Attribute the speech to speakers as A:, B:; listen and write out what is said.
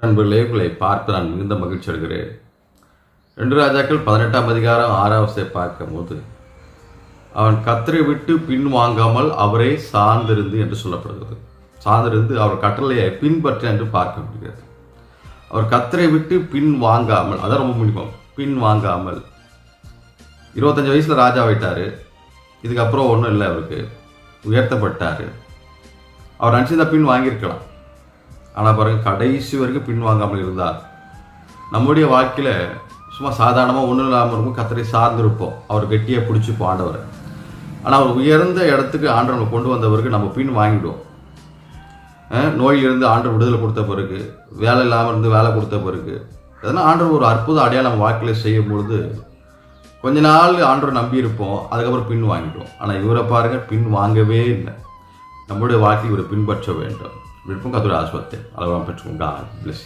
A: நண்பர்களே, உங்களை பார்த்து நான் மிகுந்த மகிழ்ச்சி அடைகிறேன். 2 ராஜாக்கள் 18ஆம் அதிகாரம் 6ஆம் வசனத்தை பார்க்கும்போது, அவன் கர்த்தரை விட்டு பின் வாங்காமல் அவரை சார்ந்திருந்து என்று சொல்லப்படுகிறது. சார்ந்திருந்து அவர் கட்டளையை பின்பற்ற என்று பார்க்க முடிகிறது. அவர் கர்த்தரை விட்டு பின் வாங்காமல், அதான் ரொம்ப முக்கியம், பின் வாங்காமல். 25 வயசில் ராஜாவாயிட்டார். இதுக்கப்புறம் ஒன்றும் இல்லை, அவருக்கு உயர்த்தப்பட்டார். அவர் நினச்சிருந்தா பின் வாங்கியிருக்கலாம். ஆனால் பாருங்கள், கடைசி வரைக்கும் பின் வாங்காமல் இருந்தார். நம்முடைய வாழ்க்கையில் சும்மா சாதாரணமாக ஒன்றும் இல்லாமல் இருக்கும், கர்த்தரை சார்ந்திருப்போம், அவர் கெட்டியாக பிடிச்சிப்போம் ஆண்டவரை. ஆனால் அவர் உயர்ந்த இடத்துக்கு ஆண்டவர் நம்ம கொண்டு வந்த பிறகு நம்ம பின் வாங்கிடுவோம். நோயிலிருந்து ஆண்டவர் விடுதலை கொடுத்த பிறகு, வேலை இல்லாமல் இருந்து வேலை கொடுத்த பிறகு, அதனால் ஆண்டவர் ஒரு அற்புத அடையாளம் நம்ம வாழ்க்கையில் செய்யும் பொழுது கொஞ்ச நாள் ஆண்டவர் நம்பி இருப்போம், அதுக்கப்புறம் பின் வாங்கிடுவோம். ஆனால் இவரை பாருங்கள், பின் வாங்கவே இல்லை. நம்முடைய வாழ்க்கையை இவரை பின்பற்ற வேண்டும். விருப்பம் கர்த்தருடைய ஆசீர்வாதத்தை அளவாக பெற்றுக்கோங்க. God bless you.